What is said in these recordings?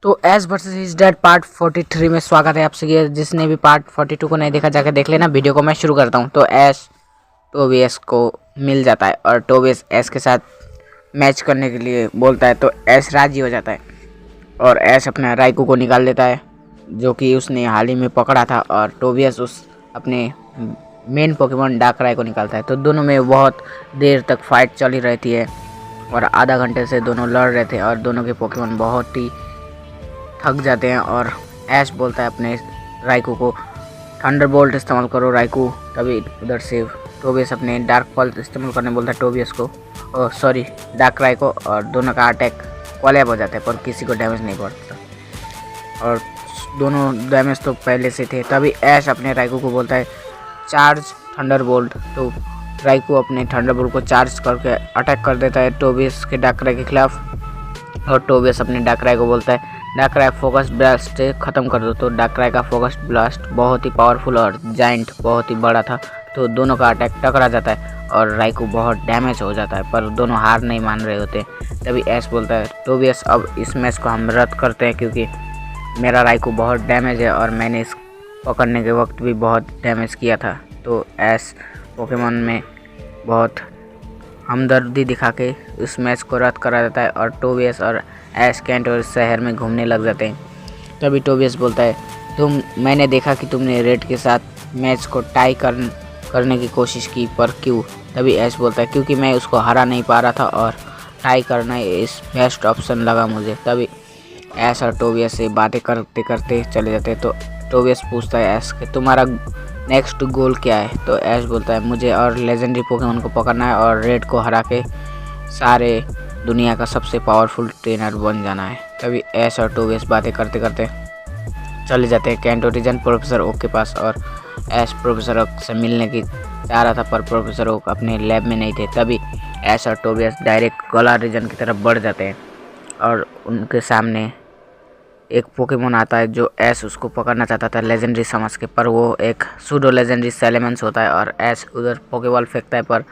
तो S versus is dead part 43 में स्वागत है आप सभी। जिसने भी पार्ट 42 को नहीं देखा जाकर देख लेना। वीडियो को मैं शुरू करता हूँ। तो एस टोबियस को मिल जाता है और टोबियस एस के साथ मैच करने के लिए बोलता है, तो एस राजी हो जाता है और एस अपना राइकू को निकाल देता है जो कि उसने हाल ही में पकड़ा था, और टोबियस उस अपने मेन पोकेमॉन डार्कराई को निकालता है। तो दोनों में बहुत देर तक फाइट चली रहती है और आधा घंटे से दोनों लड़ रहे थे और दोनों के पोकेमॉन बहुत ही थक जाते हैं। और ऐश बोलता है अपने राइकू को, थंडरबोल्ट इस्तेमाल करो राइकू। तभी उधर से टोबियस अपने डार्क पल्स इस्तेमाल करने बोलता है टोबियस को, सॉरी डार्कराई को, और दोनों का अटैक कोलैब हो जाता है पर किसी को डैमेज नहीं पड़ता और दोनों डैमेज तो पहले से थे। तभी ऐश अपने राइकू को बोलता है चार्ज थंडरबोल्ट। तो राइकू अपने थंडरबोल्ट को चार्ज करके अटैक कर देता है टोबियस के डार्कराई के खिलाफ। और टोबियस अपने डार्कराई को बोलता है डार्कराई फोकस ब्लास्ट से ख़त्म कर दो। तो डार्कराई का फोकस ब्लास्ट बहुत ही पावरफुल और जाइंट बहुत ही बड़ा था, तो दोनों का अटैक टकरा जाता है और राइकू बहुत डैमेज हो जाता है, पर दोनों हार नहीं मान रहे होते। तभी ऐश बोलता है टोबियस अब इस मैच को हम रद्द करते हैं क्योंकि मेरा राइकू बहुत डैमेज है और मैंने इस पकड़ने के वक्त भी बहुत डैमेज किया था। तो ऐश पोकेमॉन में बहुत हमदर्दी दिखा के इस मैच को रद्द करा देता है और टोबियस और ऐश कैंटोर शहर में घूमने लग जाते हैं। तभी टोबियस बोलता है मैंने देखा कि तुमने रेड के साथ मैच को टाई करने की कोशिश की, पर क्यों? तभी ऐश बोलता है क्योंकि मैं उसको हरा नहीं पा रहा था और टाई करना इस बेस्ट ऑप्शन लगा मुझे। तभी ऐश और टोबियस से बातें करते करते चले जाते हैं। तो टोबियस पूछता है ऐश कि तुम्हारा नेक्स्ट गोल क्या है? तो ऐश बोलता है मुझे और लेजेंडरी पोकेमॉन को पकड़ना है और रेड को हरा के सारे दुनिया का सबसे पावरफुल ट्रेनर बन जाना है। तभी ऐश और टोबियस बातें करते करते चले जाते हैं कैंटो रीजन प्रोफेसर ओक के पास। और ऐश प्रोफेसर ओक से मिलने की चाह रहा था पर प्रोफेसर ओक अपने लैब में नहीं थे। तभी ऐश और टोबियस डायरेक्ट गॉलार रीजन की तरफ बढ़ जाते हैं और उनके सामने एक पोकेमॉन आता है जो ऐश उसको पकड़ना चाहता था लेजेंडरी समझ के, पर वो एक सूडो लेजेंडरी सैलेमेंस होता है और ऐश उधर पोकेबॉल फेंकता है पर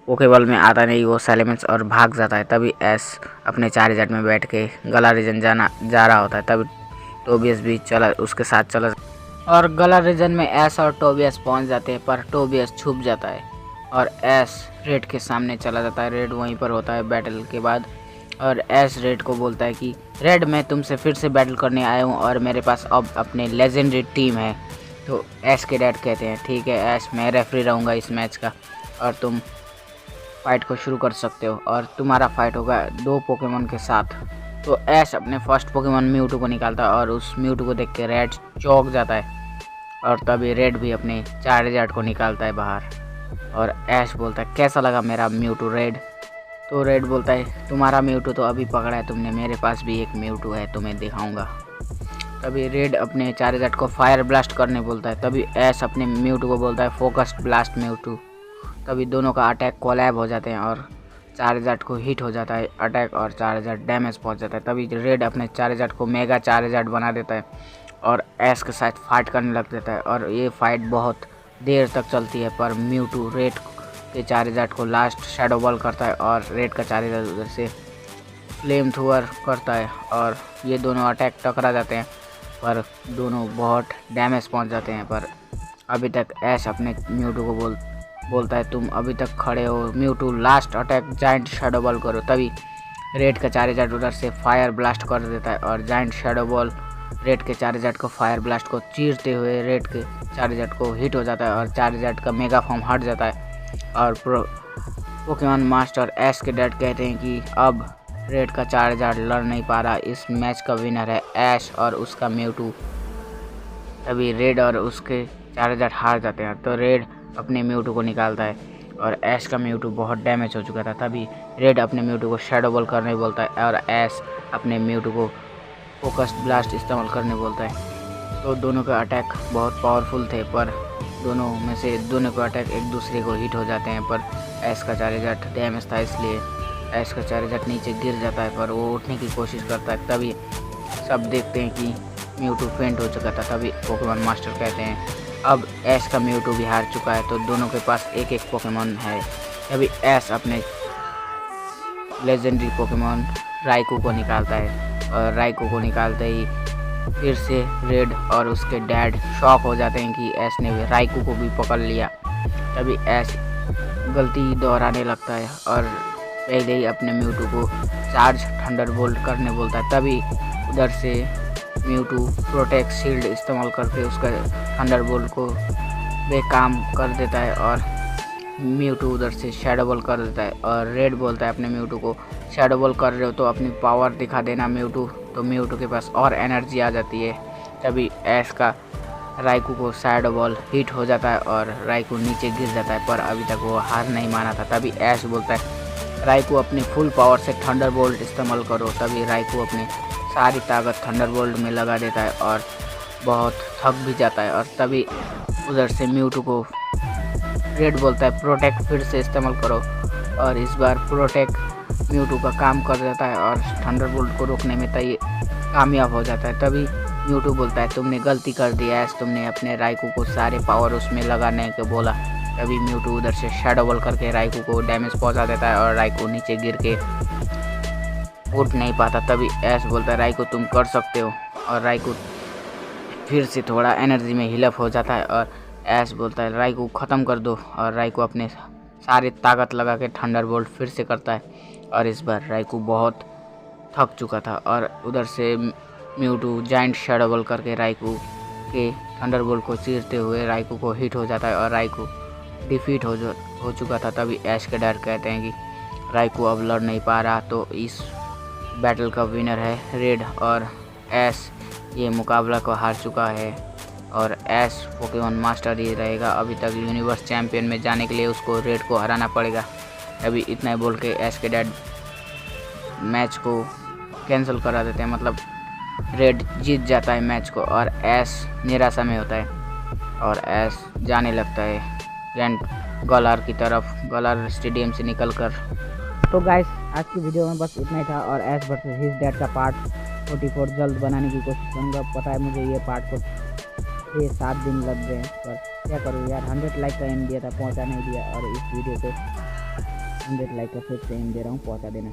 पोकेबॉल में आता नहीं वो सैलेमेंस और भाग जाता है। तभी ऐश अपने चार्जर में बैठ के गला रीजन जा रहा होता है। तभी टोबियस भी उसके साथ चला और गला रीजन में ऐश और टोबियस पहुंच जाते हैं, पर टोबियस छुप जाता है और ऐश रेड के सामने चला जाता है। रेड वहीं पर होता है बैटल के बाद और ऐश रेड को बोलता है कि रेड मैं तुमसे फिर से बैटल करने आया हूँ और मेरे पास अब अपने लेजेंडरी टीम है। तो ऐश के डैड कहते हैं ठीक है ऐश, मैं रेफरी रहूँगा इस मैच का और तुम फाइट को शुरू कर सकते हो और तुम्हारा फाइट होगा 2 पोकेमॉन के साथ। तो ऐश अपने फर्स्ट पोकेमॉन म्यूटू को निकालता है और उस म्यूटू को देख के रेड चौंक जाता है और तभी रेड भी अपने चार्जर को निकालता है बाहर और ऐश बोलता है कैसा लगा मेरा म्यूटू रेड? तो रेड बोलता है तुम्हारा म्यूटू तो अभी पकड़ा है तुमने, मेरे पास भी एक म्यूटू है तुम्हें दिखाऊंगा। तभी रेड अपने चार्जर को फायर ब्लास्ट करने बोलता है। तभी ऐश अपने म्यूटू को बोलता है फोकस्ड ब्लास्ट म्यूटू। तभी दोनों का अटैक कोलैब हो जाते हैं और चार्जर को हिट हो जाता है अटैक और चार्जर डैमेज पहुंच जाता है। तभी रेड अपने चार्जर को मेगा चार्जर बना देता है और ऐश के साथ फाइट करने लग जाता है और ये फाइट बहुत देर तक चलती है, पर म्यूटू रेड के चार्जर को लास्ट शैडो बॉल करता है और रेड का चार्जर उधर से फ्लेम थ्रोअर करता है और ये दोनों अटैक टकरा जाते हैं पर दोनों बहुत डैमेज पहुंच जाते हैं। पर अभी तक ऐश अपने म्यूटू को बोलता है तुम अभी तक खड़े हो Mewtwo, last attack giant shadow ball करो। तभी रेड का चार्जर उधर से फायर ब्लास्ट कर देता है और जाइंट शैडो बॉल रेड के चार्जर को फायर ब्लास्ट को चीरते हुए रेड के चार्जर को हिट हो जाता है और चार्जर का मेगा फॉर्म हट जाता है। और पोकेमॉन मास्टर ऐश के डैड कहते हैं कि अब रेड का चार्जर लड़ नहीं पा रहा, इस मैच का विनर है ऐश और उसका म्यूटू। तभी रेड और उसके चार्जर हार जाते हैं तो रेड अपने म्यूटू को निकालता है और ऐश का म्यूटू बहुत डैमेज हो चुका था। तभी रेड अपने म्यूटू को शैडो बॉल करने बोलता है और ऐश अपने म्यूटू को फोकस्ड ब्लास्ट इस्तेमाल करने बोलता है। तो दोनों का अटैक बहुत पावरफुल थे, पर दोनों में से दोनों का अटैक एक दूसरे को हिट हो जाते हैं, पर ऐश का चार्जर डैमेज था इसलिए ऐश का चार्जर नीचे गिर जाता है पर वो उठने की कोशिश करता है। तभी सब देखते हैं कि म्यूटू फेंट हो चुका था। तभी पोकेमॉन मास्टर कहते हैं अब ऐश का म्यूटू भी हार चुका है तो दोनों के पास एक एक पोकेमॉन है। तभी ऐश अपने लेजेंडरी पोकेमॉन राइकू को निकालता है और राइको को निकालते ही फिर से रेड और उसके डैड शॉक हो जाते हैं कि ऐश ने राइको को भी पकड़ लिया। तभी ऐश गलती दोहराने लगता है और पहले ही अपने म्यूटू को चार्ज थंडरबोल्ट करने बोलता है। तभी उधर से म्यूटू प्रोटेक्ट शील्ड इस्तेमाल करके उसका थंडरबोल्ट को बेकाम कर देता है और म्यूटू उधर से शैडो बॉल कर देता है। और रेड बोलता है अपने म्यूटू को, शैडो बॉल कर रहे हो तो अपनी पावर दिखा देना म्यूटू। तो म्यूटू के पास और एनर्जी आ जाती है। तभी ऐश का राइको को शैडो बॉल हिट हो जाता है और राइको नीचे गिर जाता है, पर अभी तक वो हार नहीं माना था। तभी ऐश बोलता है राइको अपनी फुल पावर से थंडरबोल्ट इस्तेमाल करो। तभी राइको अपनी सारी ताकत थंडरबोल्ट में लगा देता है और बहुत थक भी जाता है। और तभी उधर से म्यूटू को रेड बोलता है प्रोटेक्ट फिर से इस्तेमाल करो, और इस बार प्रोटेक्ट म्यूटू का काम कर देता है और थंडरबोल्ट को रोकने में कामयाब हो जाता है। तभी म्यूटू बोलता है तुमने गलती कर दी ऐश, तुमने अपने राइको को सारे पावर उसमें लगाने को बोला। तभी म्यूटू उधर से शैडो बॉल करके राइको को डैमेज पहुंचा देता है और राइको नीचे गिर के उठ नहीं पाता। तभी ऐश बोलता है राइको तुम कर सकते हो, और राइको फिर से थोड़ा एनर्जी में हिलअप हो जाता है और ऐश बोलता है राइको ख़त्म कर दो। और राइको अपने सारी ताकत लगा के थंडरबोल्ट फिर से करता है और इस बार राइको बहुत थक चुका था। और उधर से म्यूटू जाइंट शैडो बॉल करके राइको के थंडरबोल्ट को चीरते हुए राइको को हिट हो जाता है और राइको डिफीट हो चुका था। तभी ऐश के डैड कहते हैं कि राइको अब लड़ नहीं पा रहा, तो इस बैटल का विनर है रेड, और ऐश ये मुकाबला को हार चुका है और ऐश पोकेमॉन मास्टर ही रहेगा अभी तक। यूनिवर्स चैम्पियन में जाने के लिए उसको रेड को हराना पड़ेगा। अभी इतना ही बोल के ऐश के डैड मैच को कैंसिल करा देते हैं, मतलब रेड जीत जाता है मैच को और ऐश निराशा में होता है और ऐश जाने लगता है ग्रैंड गॉलार की तरफ, गॉलार स्टेडियम से निकलकर। तो गाइस आज की वीडियो में बस इतना ही था और ऐश वर्सेस हिज डैड का पार्ट 44 जल्द बनाने की कोशिश करूँगा। पता है मुझे ये पार्ट को 6-7 दिन लग गए, पर क्या करूँ यार, 100 लाइक का एम दिया था, पहुँचा नहीं दिया, और इस वीडियो को 100 लाइक का फिर से एम दे रहा हूँ, पहुँचा देना।